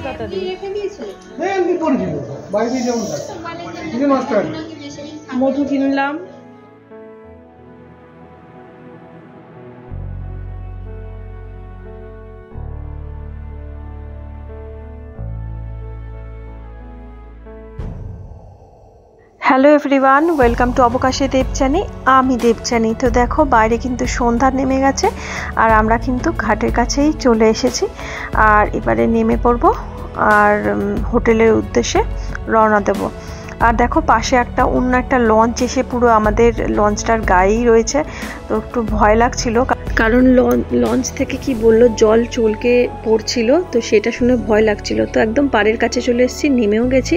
তাড়াতাড়ি মধু কিনলাম। হ্যালো এভরিওয়ান, ওয়েলকাম টু অবকাশে দেবযানী। আমি দেবযানী। তো দেখো বাইরে কিন্তু সন্ধ্যা নেমে গেছে আর আমরা কিন্তু ঘাটের কাছেই চলে এসেছি। আর এবারে নেমে পড়ব আর হোটেলের উদ্দেশ্যে রওনা দেব। আর দেখো পাশে অন্য একটা লঞ্চ এসে পুরো আমাদের লঞ্চটার গায়েই রয়েছে। তো একটু ভয় লাগছিল, কারণ লঞ্চ থেকে কি বললো জল চলকে পড়ছিল, তো সেটা শুনে ভয় লাগছিল। তো একদম পাড়ের কাছে চলে এসেছি, নেমেও গেছি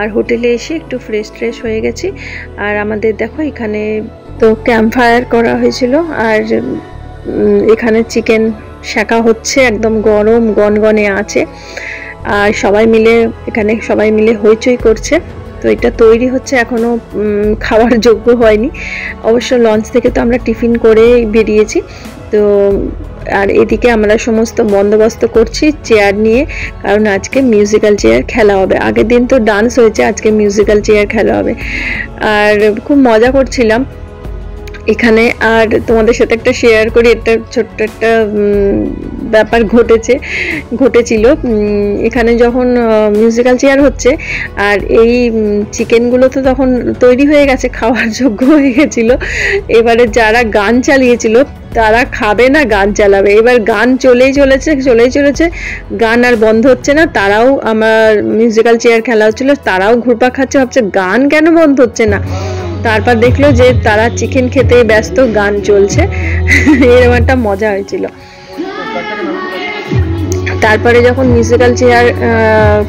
আর হোটেলে এসে একটু ফ্রেশ হয়ে গেছি। আর আমাদের দেখো এখানে তো ক্যাম্প ফায়ার করা হয়েছিল আর এখানে চিকেন শাকা হচ্ছে, একদম গরম গনগনে আছে। আর সবাই মিলে হইচই করছে। তো এটা তৈরি হচ্ছে, এখনও খাওয়ার যোগ্য হয়নি। অবশ্য লঞ্চ থেকে তো আমরা টিফিন করে বেরিয়েছি। তো আর এদিকে আমরা সমস্ত বন্দোবস্ত করছি চেয়ার নিয়ে, কারণ আজকে মিউজিক্যাল চেয়ার খেলা হবে। আগের দিন তো ডান্স হয়েছে, আজকে মিউজিক্যাল চেয়ার খেলা হবে। আর খুব মজা করছিলাম এখানে। আর তোমাদের সাথে একটা শেয়ার করি, একটা ছোট্ট একটা ব্যাপার ঘটেছিল এখানে যখন মিউজিক্যাল চেয়ার হচ্ছে। আর এই চিকেনগুলো তো তখন তৈরি হয়ে গেছে, খাওয়ার যোগ্য হয়ে গেছিলো। এবারে যারা গান চালিয়েছিল তারা খাবে না, গান চালাবে। এবার গান চলেই চলেছে, গান আর বন্ধ হচ্ছে না। তারাও, আমার মিউজিক্যাল চেয়ার খেলা হচ্ছিলো, তারাও ঘুরপাক খাচ্ছে, ভাবছে গান কেন বন্ধ হচ্ছে না। তারপর দেখলো যে তারা চিকেন খেতে ব্যস্ত, গান চলছে। এরকম একটা মজা হয়েছিল। তারপরে যখন মিউজিক্যাল চেয়ার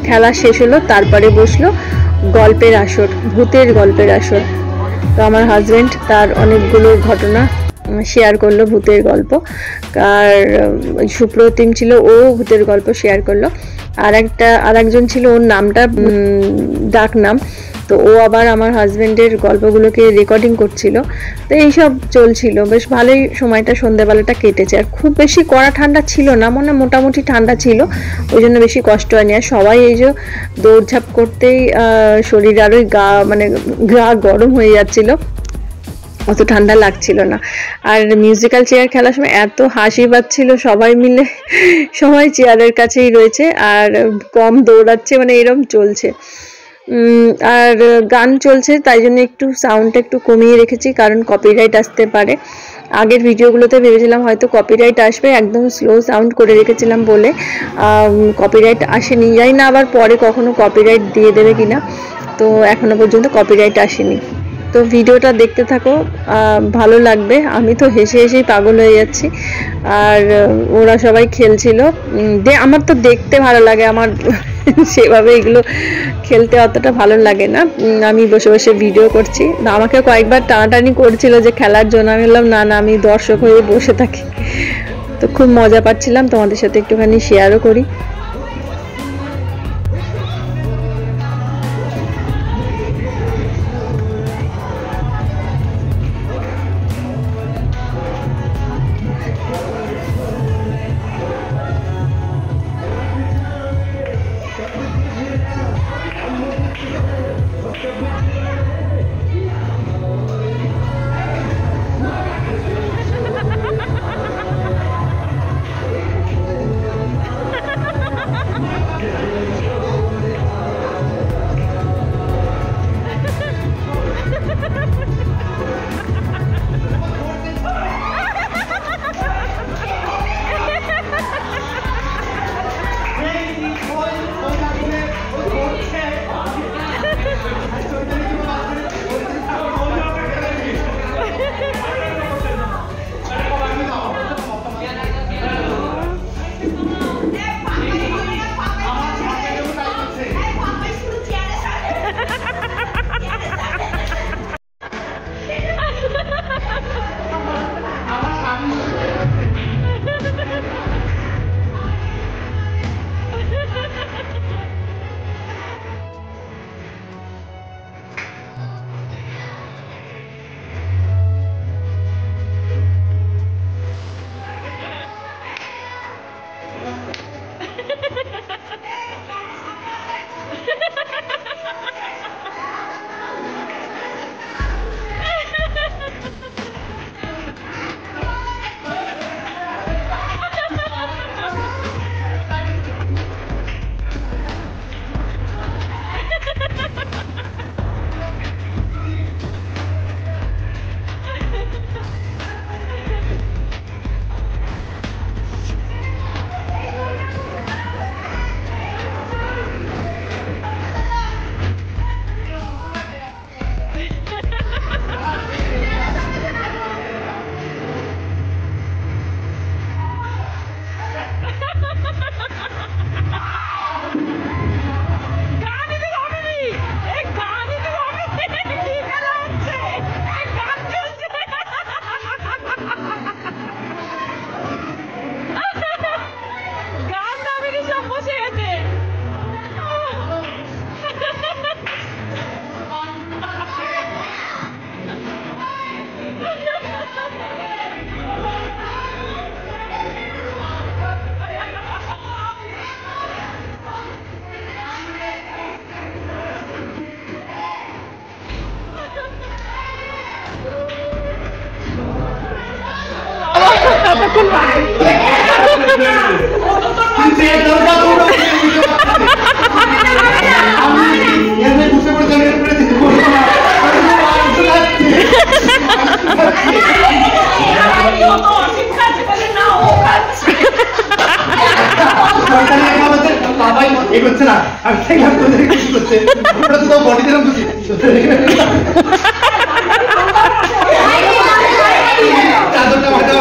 খেলা শেষ হলো, তারপরে বসলো গল্পের আসর, ভূতের গল্পের আসর। তো আমার হাজবেন্ড তার অনেকগুলো ঘটনা শেয়ার করলো, ভূতের গল্প। আর সুপ্রতিম ছিল, ও ভূতের গল্প শেয়ার করলো। আর একজন ছিল, ওর নামটা ডাক নাম। তো ও আবার আমার হাজবেন্ডের গল্পগুলোকে রেকর্ডিং করছিল। তো এইসব চলছিল, বেশ ভালোই সময়টা, সন্ধ্যাবেলাটা কেটেছে। আর খুব বেশি কড়া ঠান্ডা ছিল না, মোটামুটি ঠান্ডা ছিল, ওই জন্য বেশি কষ্ট হয়নি। আর সবাই এই যে দৌড়ঝাঁপ করতেই শরীর আরোই গা গরম হয়ে যাচ্ছিল, অত ঠান্ডা লাগছিল না। আর মিউজিক্যাল চেয়ার খেলার সময় এত হাসি পাচ্ছিল, সবাই চেয়ারের কাছেই রয়েছে আর কম দৌড়াচ্ছে, এরম চলছে। আর গান চলছে, তাই জন্য একটু সাউন্ডটা একটু কমিয়ে রেখেছি, কারণ কপিরাইট আসতে পারে। আগের ভিডিওগুলোতে ভেবেছিলাম হয়তো কপিরাইট আসবে, একদম স্লো সাউন্ড করে রেখেছিলাম বলে কপিরাইট আসেনি। জানি না আবার পরে কখনো কপিরাইট দিয়ে দেবে কিনা। তো এখনো পর্যন্ত কপিরাইট আসেনি। তো ভিডিওটা দেখতে থাকো, ভালো লাগবে। আমি তো হেসেই পাগল হয়ে যাচ্ছি। আর ওরা সবাই খেলছিল, আমার তো দেখতে ভালো লাগে, আমার সেভাবে এগুলো খেলতে অতটা ভালো লাগে না। আমি বসে ভিডিও করছি। আমাকে কয়েকবার টানাটানি করছিল যে খেলার জন্য, আমি বললাম না, আমি দর্শক হয়ে বসে থাকি। তো খুব মজা পাচ্ছিলাম, তোমাদের সাথে একটুখানি শেয়ারও করি। এগোচ্ছে না আর করছে বডি দিলাম চাদরটা মাথা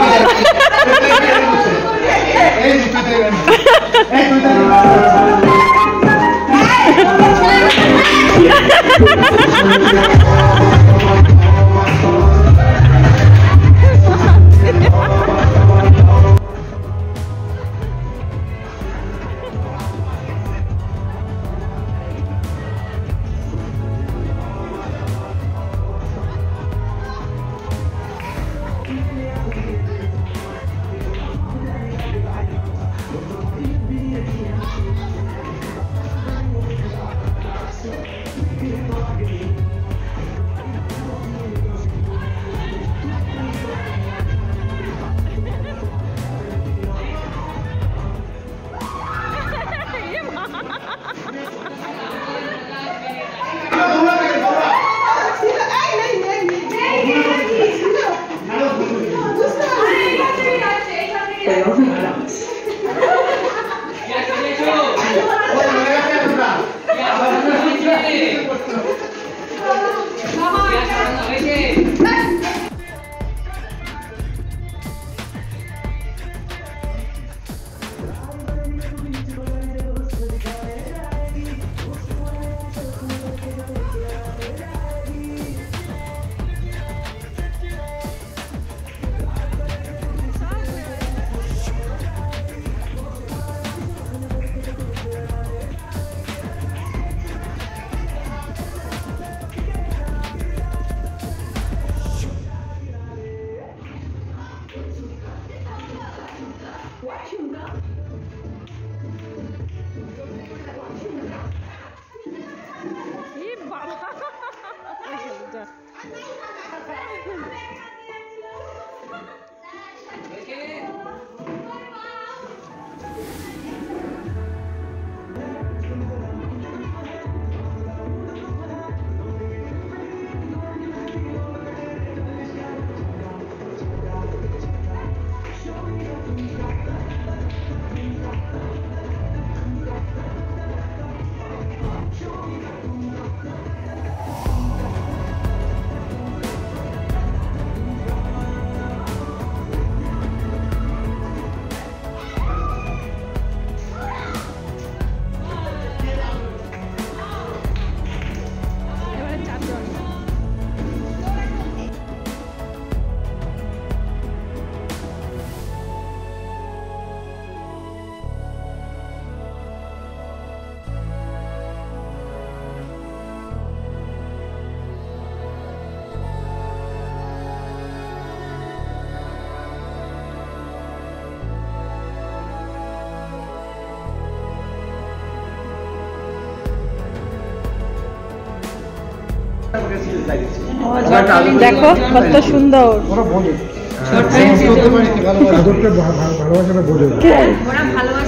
দেখো কত সুন্দর।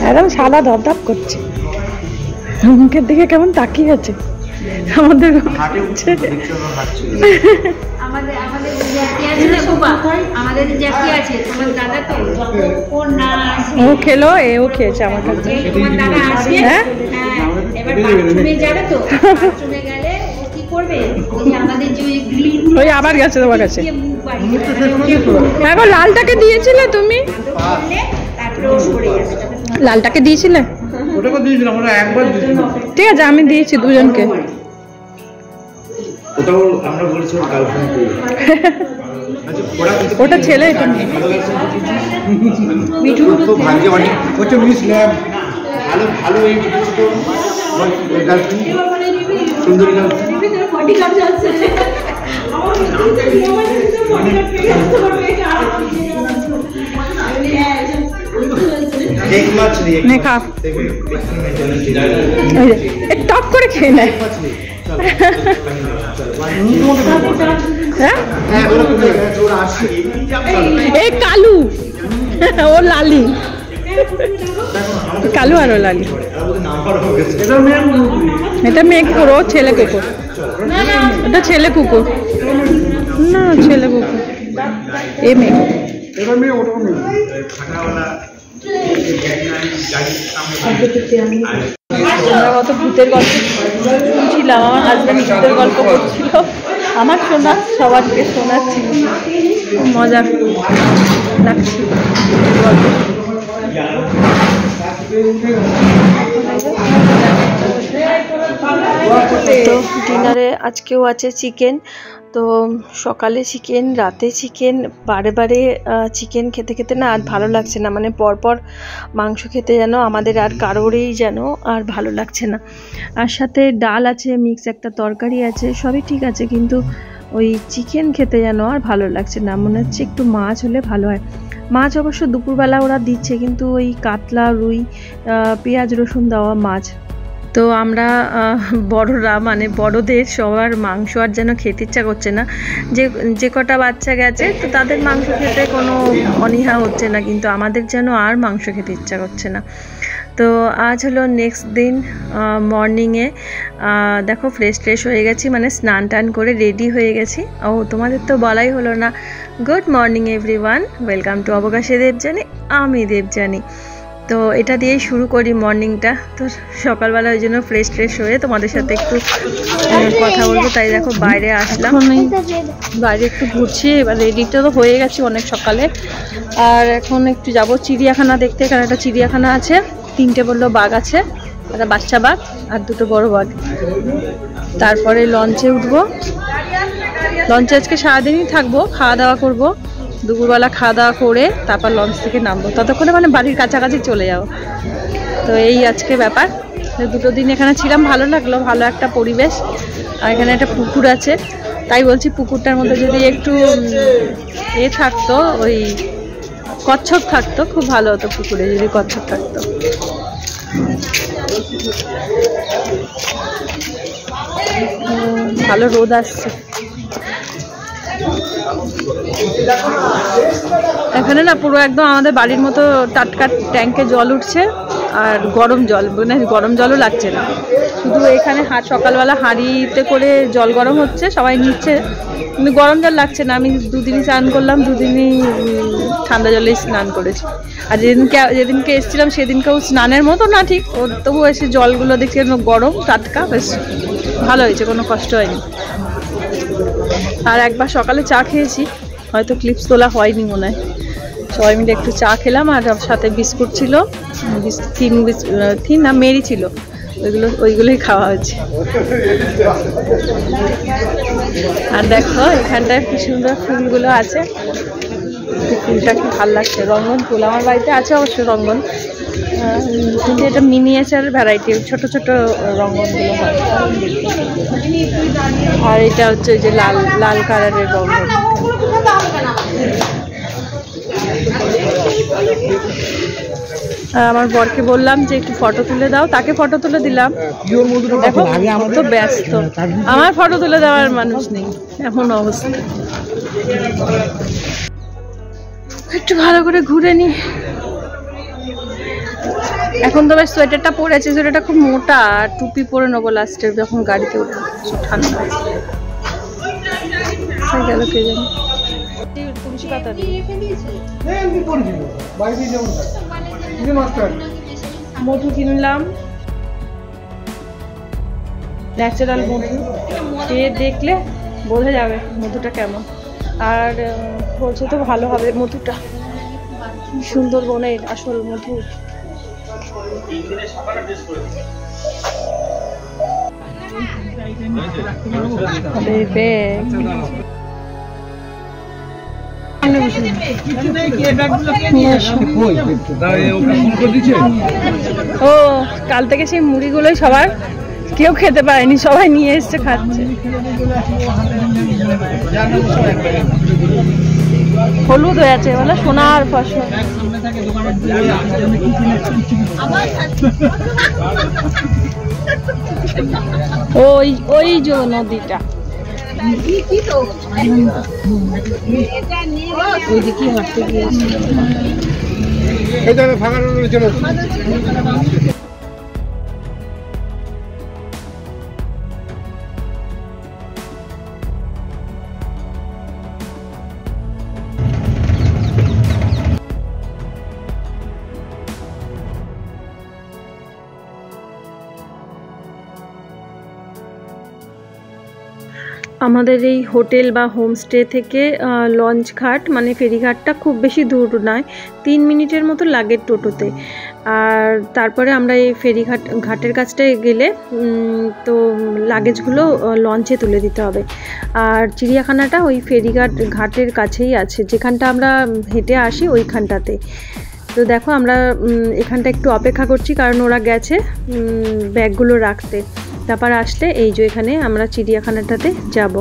একদম সাদা ধপধপ করছে, মুখের দিকে কেমন তাকিয়ে আছে আমাদের। ও খেলো, এও খেয়েছে আমার কাছে। হ্যাঁ ওই আবার গেছে তোমার কাছে। এখন লালটাকে দিয়েছিলে তুমি, লালটাকে দিয়েছিলে? ঠিক আছে, আমি দিয়েছি দুজনকে। ওটা ছেলে, এটা টপ করে খেয়ে নেয়। এই কালু ও লালি, কালো আর ও লালি। এটা মেয়ে কুকুর, ও ছেলে কুকুর। এটা ছেলে কুকুর না, ছেলে কুকুর। এ মেয়ে আমরা কত ভূতের গল্প শুনছিলাম, আমার হাজব্যান্ড ভূতের গল্প করছিল, আমার শোনা সবাইকে শোনাচ্ছি, মজা লাগছে গল্প। তো ডিনারে আজকেও আছে চিকেন। তো সকালে চিকেন, রাতে চিকেন, বারে বারে চিকেন খেতে খেতে না আর ভালো লাগছে না, মানে পরপর মাংস খেতে যেন আমাদের আর কারোরই যেন আর ভালো লাগছে না। আর সাথে ডাল আছে, মিক্স একটা তরকারি আছে, সবই ঠিক আছে, কিন্তু ওই চিকেন খেতে যেন আর ভালো লাগছে না। মনে হচ্ছে একটু মাছ হলে ভালো হয়। মাছ অবশ্য দুপুরবেলা ওরা দিচ্ছে, কিন্তু ওই কাতলা, রুই, পেঁয়াজ রসুন দেওয়া মাছ। তো আমরা বড়রা, মানে বড়দের সবার মাংস আর যেন খেতে ইচ্ছা করছে না। যে কটা বাচ্চা গেছে তো তাদের মাংস খেতে কোনো অনীহা হচ্ছে না, কিন্তু আমাদের যেন আর মাংস খেতে ইচ্ছা করছে না। তো আজ হলো নেক্সট দিন মর্নিংয়ে, দেখো ফ্রেশ হয়ে গেছি, মানে স্নান টান করে রেডি হয়ে গেছি। ও তোমাদের তো বলাই হলো না। Good morning everyone, welcome to অবকাশে দেবযানী, আমি দেবযানী। তো এটা দিয়েই শুরু করি মর্নিংটা। তো সকালবেলা ওই জন্য ফ্রেশ হয়ে তোমাদের সাথে একটু কথা বলবো, তাই দেখো বাইরে আসলাম, বাইরে একটু ঘুরছি। এবার রেডিটা তো হয়ে গেছি অনেক সকালে, আর এখন একটু যাব চিড়িয়াখানা দেখতে। এখানে একটা চিড়িয়াখানা আছে, 3টে বললো বাঘ আছে, একটা বাচ্চা বাঘ আর 2টো বড় বাঘ। তারপরে লঞ্চে উঠবো, লঞ্চে আজকে সারাদিনই থাকবো, খাওয়া দাওয়া করবো, দুপুরবেলা খাওয়া দাওয়া করে তারপর লঞ্চ থেকে নামবো, ততক্ষণে মানে বাড়ির কাছাকাছি চলে যাবো। তো এই আজকে ব্যাপার। 2 দিন এখানে ছিলাম, ভালো লাগলো, ভালো একটা পরিবেশ। আর এখানে একটা পুকুর আছে, তাই বলছি পুকুরটার মধ্যে যদি একটু থাকতো, ওই কচ্ছপ থাকতো, খুব ভালো হতো পুকুরে যদি কচ্ছপ থাকতো। ভালো রোদ আসছে এখানে না, পুরো একদম আমাদের বাড়ির মতো টাটকা ট্যাঙ্কে জল উঠছে, আর গরম জল, মানে গরম জলও লাগছে না। শুধু এখানে সকালবেলা হাঁড়িতে করে জল গরম হচ্ছে, সবাই নিচ্ছে, কিন্তু গরম জল লাগছে না। আমি 2 দিনই স্নান করলাম, 2 দিনই ঠান্ডা জলেই স্নান করেছি। আর যেদিনকে এসেছিলাম সেদিনকেও স্নানের মতো না ঠিক, তবু এসে জলগুলো দেখছি গরম টাটকা, বেশ ভালো হয়েছে, কোনো কষ্ট হয়নি। আর একবার সকালে চা খেয়েছি, হয়তো ক্লিপস তোলা হয়নি মনে হয়। সবাই মিলে একটু চা খেলাম, আর সাথে বিস্কুট ছিল, 3 না মেরি ছিল, ওইগুলোই খাওয়া হয়েছে। আর দেখো এখানটায় কি সুন্দর ফুলগুলো আছে, ফুলটা কি ভালো লাগছে, রঙ্গন ফুল। আমার বাড়িতে আছে অবশ্য রঙ্গন, কিন্তু এটা মিনিয়েচার ভ্যারাইটি, ছোট রঙ্গনগুলো হয়। আর এটা হচ্ছে ওই যে লাল কালারের রঙ্গন। আমার বরকে বললাম যে একটু ফটো তুলে দাও, তাকে ফটো তুলে দিলাম। দেখো তো ব্যস্ত, আমার ফটো তুলে দেওয়ার মানুষ নেই, এমন অবস্থা। একটু ভালো করে ঘুরে নি। এখন তো বেশ সোয়েটারটা পরেছি, সোয়েটারটা খুব মোটা, আর টুপি পরে নেবো লাস্টে যখন গাড়িতে উঠে, ঠান্ডা গেল কে জানি। তুলসী পাতা মধু কিনলাম, ন্যাচারাল মধু, খেয়ে দেখলে বোঝা যাবে মধুটা কেমন। আর বলছে তো ভালো হবে মধুটা, সুন্দরবনের আসল মধু। ও কাল থেকে সেই মুড়িগুলোই সবার, কেউ খেতে পারেনি, সবাই নিয়ে এসছে খাচ্ছে। হলুদ হয়ে আছে বলে সোনার ফসল। ওই যে নদীটা, ওই দিকে হাঁটতে গিয়েছি। এই জায়গায় ফাঁকা চলো। আমাদের এই হোটেল বা হোমস্টে থেকে লঞ্চ ঘাট মানে ফেরিঘাটটা খুব বেশি দূর নয়, 3 মিনিটের মতো লাগে টোটোতে। আর তারপরে আমরা এই ঘাটের কাছটায় গেলে তো লাগেজগুলো লঞ্চে তুলে দিতে হবে। আর চিড়িয়াখানাটা ওই ঘাটের কাছেই আছে, যেখানটা আমরা হেঁটে আসি ওইখানটাতে। তো দেখো আমরা এখানটা একটু অপেক্ষা করছি, কারণ ওরা গেছে ব্যাগগুলো রাখতে। তারপর আসলে এই যে এখানে আমরা চিড়িয়াখানাটাতে যাব।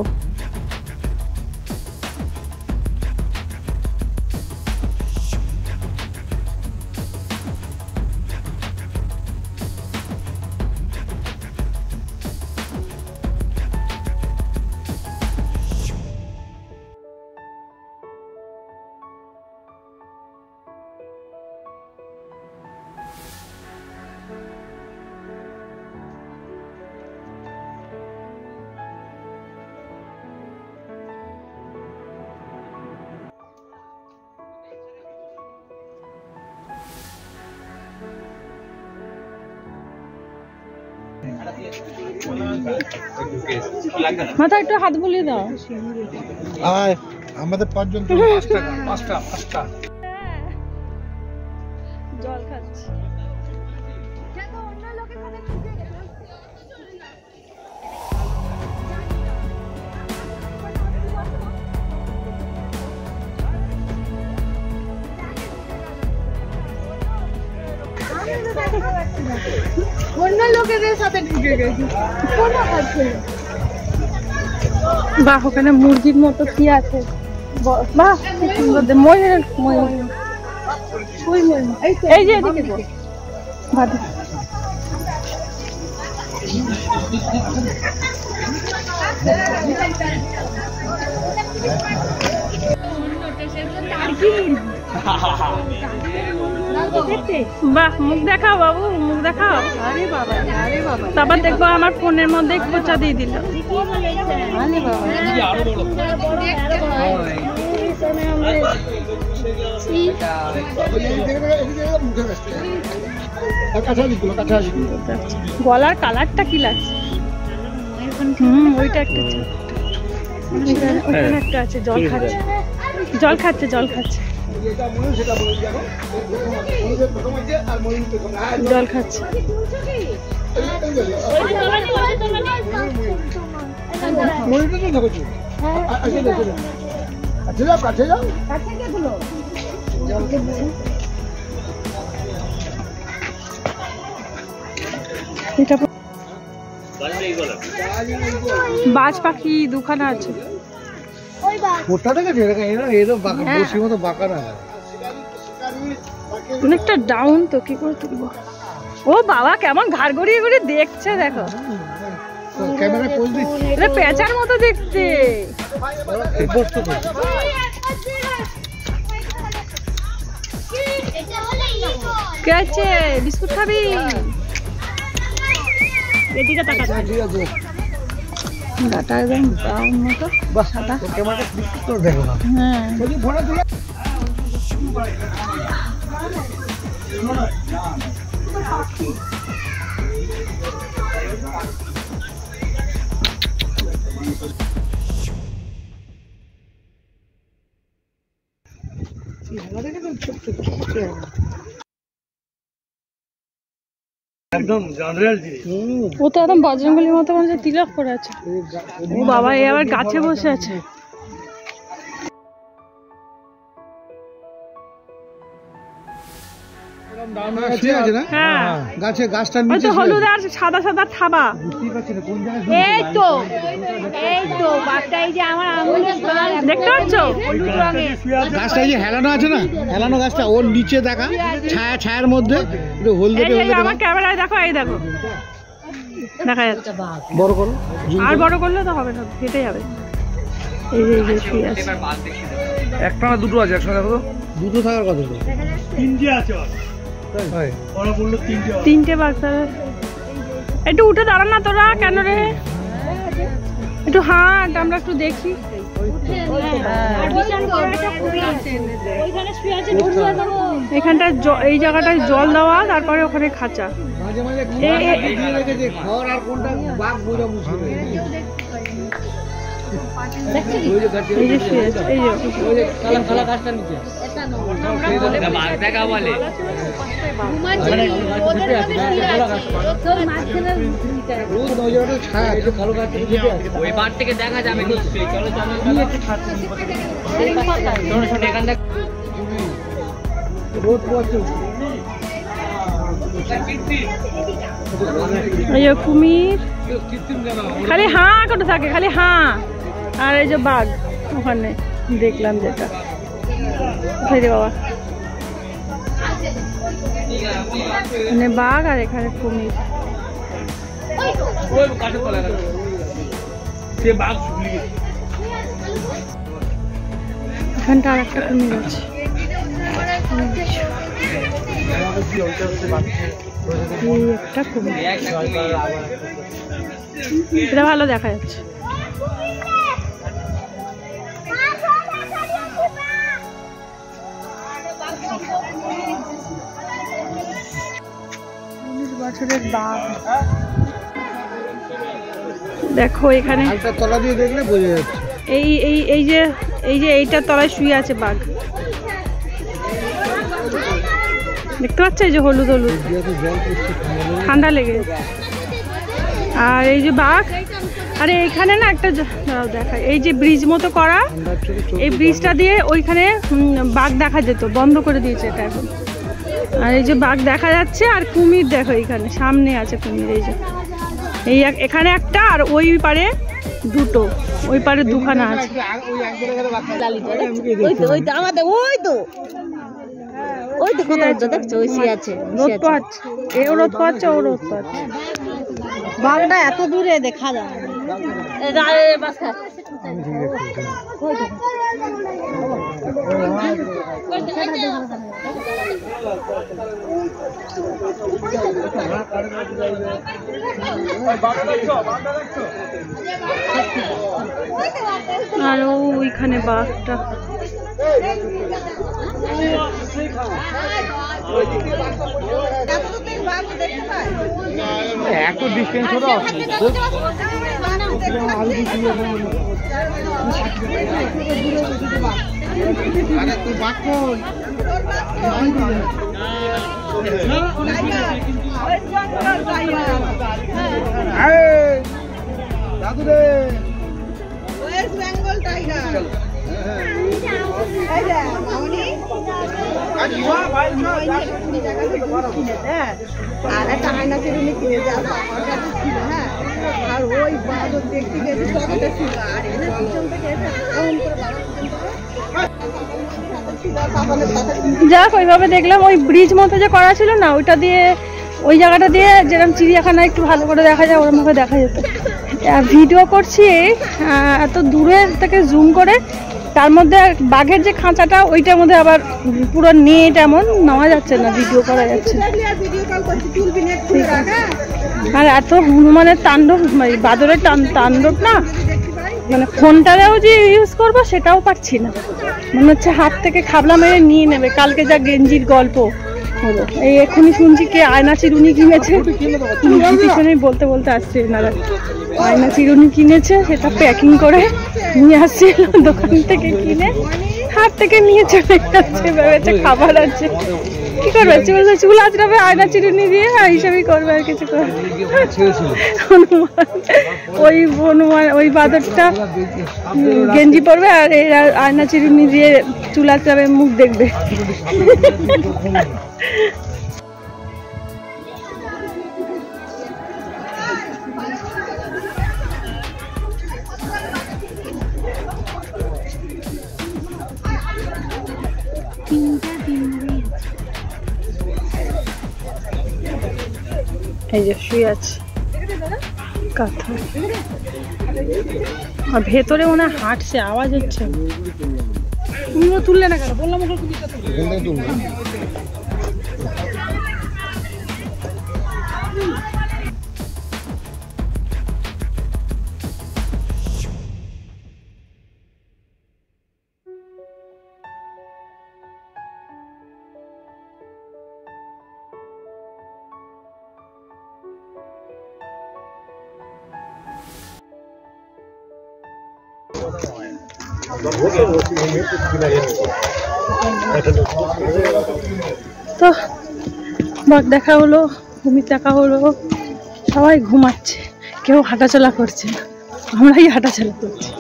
মাথা একটু হাত বুলিয়ে দাও। আমাদের 5 জন তো 5টা জল খাচ্ছি। অন্য লোকেদের সাথে ঢুকে গেছি। বাহ, ওখানে মুরগির মতো কি আছে, বাহ ময়ূর, এই যে এদিকে বাহ, মুখ দেখাও বাবু, মুখ দেখাও। আরে বাবা, আরে বাবা, তারপর দেখবো আমার ফোনের মধ্যে খোঁচা দিয়ে দিল। আরে বাবা, গলার কালারটা কি লাগছে? ওইটা একটা ওইখানে একটা আছে, জল খাচ্ছে, জল খাচ্ছে, জল খাচ্ছে, জল খাচ্ছে। বাজ পাখি দুখানা আছে। অনেকটা ডাউন তো, কি করে তুলবো? ও বাবা, কেমন ঘাড় গড়িয়ে গড়িয়ে দেখছে, দেখো পেঁচার মতো দেখতে। কে আছে? বিস্কুট খাবি? এদিকে তাকা, গাটা একদম ব্রাউন মতো সাদা। হ্যাঁ, ও তো একদম বজরঙ্গলির মতো মনে হচ্ছে তিলক করে আছে। ও বাবা, এ আবার গাছে বসে আছে। হলুদ আর সাদা সাদা থাবা। এই তো বাচ্চা, এই যে আমার আঙুলের দেখতে পাচ্ছ গাছটা, এই যে হেলানো আছে না, হেলানো গাছটা ওর নিচে দেখা, ছায়ার মধ্যে আমার ক্যামেরায় দেখো, এই দেখো দেখা যাচ্ছে। বড় করো, আর বড় করলে তো হবে না, কেটে যাবে। এই যে শুয়ে আছে। একটা না দুটো আছে একসাথে, দেখো তো দুটো থাকার কথা। তিনটে আছে, তিনটে বাঘ। একটু উঠে দাঁড়ান না তোরা, কেন রে? একটু হাঁট, আমরা একটু দেখি। এখানটা এই জায়গাটায় জল দেওয়া, তারপরে ওখানে খাঁচা। দেখা যাবে নিশ্চয়ই। চলো কুমির খালি হাঁ করে থাকে, খালি হাঁ। আর এই যে বাঘ ওখানে দেখলাম, যেটা বাবা এখানে বাঘ আর এখানে কুমির। এখানটা আর একটা কুমির আছে। একটা কুমির, এটা ভালো দেখা যাচ্ছে। বছরের বাঘ দেখো এখানে তলা দিয়ে দেখলে বোঝা যাচ্ছে। এই যে এইটার তলায় শুয়ে আছে বাঘ, দেখতে পাচ্ছ? এই যে হলুদ হলুদ, ঠান্ডা লেগে। আর এই যে বাঘ, আরে এইখানে না একটা দেখা, এই যে ব্রিজ মতো করা, এই ব্রিজটা দিয়ে ওইখানে বাঘ দেখা যেত, বন্ধ করে দিয়েছে এটা এখন। আর এই যে বাঘ দেখা যাচ্ছে, আর কুমির দেখো এইখানে সামনে আছে কুমির। এই যে এখানে একটা, আর ওই পারে দুটো, ওই পারে দুখানা আছে। বাঘটা এত দূরে দেখা যায়। আর ওইখানে বাঘটা এত ডিস্টেন্স হলো দাদু রে ওয়েস্ট বেঙ্গল টাইগার। আর একটা আয়না চেরুনি কিনে যাবো আমার কাছে ছিল। হ্যাঁ, আর ওই বাদর দেখতে গেছি ততটা ছিল। আর এনে পিছন থেকে যাক, ওইভাবে দেখলাম। ওই ব্রিজ মতো যে করা ছিল না, ওইটা দিয়ে, ওই জায়গাটা দিয়ে যেরকম চিড়িয়াখানা একটু ভালো করে দেখা যায়, ওরকম ভাবে দেখা যেত। ভিডিও করছি এত দূরের থেকে জুম করে, তার মধ্যে বাঘের যে খাঁচাটা, ওইটার মধ্যে আবার পুরো নেট, এমন নেওয়া যাচ্ছে না, ভিডিও করা যাচ্ছে। আর এত হনুমানের তাণ্ডব, বাদরের তাণ্ডব না, মানে ফোনটারেও যে ইউজ করবো সেটাও পারছি না। মনে হচ্ছে হাত থেকে খাবলা মেরে নিয়ে নেবে। কালকে যা গেঞ্জির গল্প হলো, এই এক্ষুনি শুনছি কে আয়না চিরুনি কিনেছে, পিছনেই বলতে বলতে আসছে এনারা। আয়না চিরুনি কিনেছে, সেটা প্যাকিং করে নিয়ে আসছিল দোকান থেকে, কিনে হাত থেকে নিয়ে চলে যাচ্ছে, ভেবেছে খাবার আছে। কি করবে, চুল আঁচড়াবে আয়না চিরুনি দিয়ে, হিসাবই করবে, আর কিছু করবে। ওই হনুমান, ওই বাদরটা গেঞ্জি পরবে, আর এরা আয়না চিরুনি দিয়ে চুল আঁচড়াবে, মুখ দেখবে। এই যে শুয়ে আছে কাঁথা। আর ভেতরে মনে হয় হাঁটছে, আওয়াজ হচ্ছে। তুমি তুললে না কেন? বললাম ওটা তুমি তো বাঘ দেখা হলো, কুমির দেখা হলো, সবাই ঘুমাচ্ছে, কেউ হাঁটাচলা করছে না, আমরাই হাঁটাচলা করছি।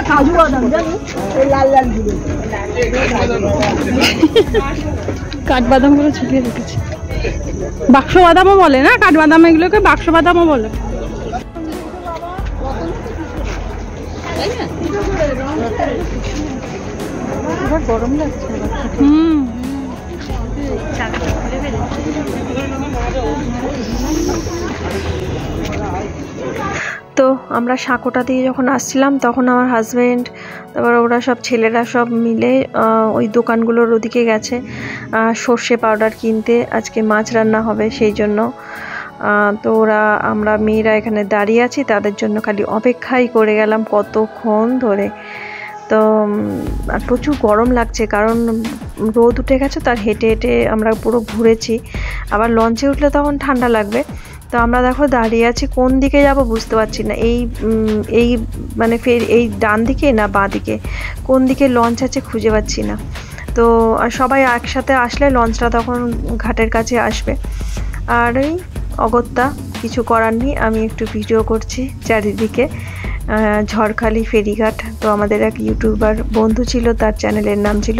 কাজু বাদাম জানো, ওই লাল লাল গুলো, কাঠবাদাম গুলো ছুটিয়ে রেখেছে। বাক্স বাদামও বলে না, কাঠবাদাম এগুলোকে বাক্স বাদামও বলে। গরম লাগছে। তো আমরা সাঁকোটা দিয়ে যখন আসছিলাম তখন আমার হাজব্যান্ড, তারপর ওরা সব ছেলেরা সব মিলে ওই দোকানগুলোর ওদিকে গেছে সর্ষে পাউডার কিনতে, আজকে মাছ রান্না হবে সেই জন্য। তো আমরা মেয়েরা এখানে দাঁড়িয়ে আছি, তাদের জন্য খালি অপেক্ষাই করে গেলাম কতক্ষণ ধরে। তো আর প্রচুর গরম লাগছে, কারণ রোদ উঠে গেছে, তার হেঁটে হেঁটে আমরা পুরো ঘুরেছি। আবার লঞ্চে উঠলে তখন ঠান্ডা লাগবে। তো আমরা দেখো দাঁড়িয়ে আছি, কোন দিকে যাব বুঝতে পারছি না। এই মানে ফের এই ডান দিকে না বাঁ দিকে, কোন দিকে লঞ্চ আছে খুঁজে পাচ্ছি না। তো আর সবাই একসাথে আসলে লঞ্চটা তখন ঘাটের কাছে আসবে। আর এই অগত্যা কিছু করার নেই, আমি একটু ভিডিও করছি চারিদিকে। ঝড়খালি ফেরিঘাট। তো আমাদের এক ইউটিউবার বন্ধু ছিল, তার চ্যানেলের নাম ছিল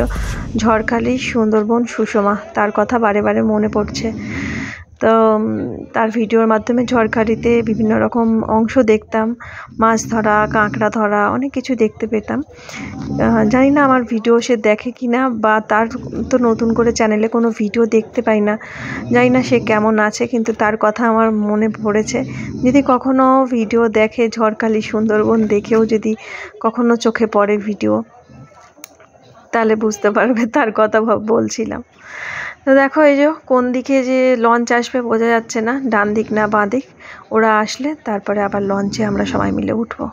ঝড়খালি সুন্দরবন সুষমা, তার কথা বারে বারে মনে পড়ছে। তো তার ভিডিওর মাধ্যমে ঝড়খালিতে বিভিন্ন রকম অংশ দেখতাম, মাছ ধরা, কাঁকড়া ধরা, অনেক কিছু দেখতে পেতাম। জানি না আমার ভিডিও সে দেখে কি না, বা তার তো নতুন করে চ্যানেলে কোনো ভিডিও দেখতে পাই না, জানি না সে কেমন আছে, কিন্তু তার কথা আমার মনে পড়েছে। যদি কখনো ভিডিও দেখে, ঝড়খালি সুন্দরবন দেখেও যদি কখনো চোখে পড়ে ভিডিও, তাহলে বুঝতে পারবে তার কথা বলছিলাম। তো দেখো এই যে কোন দিকে যে লঞ্চ আসবে বোঝা যাচ্ছে না, ডান দিক না বাঁ দিক। ওরা আসলে তারপরে আবার লঞ্চে আমরা সবাই মিলে উঠবো।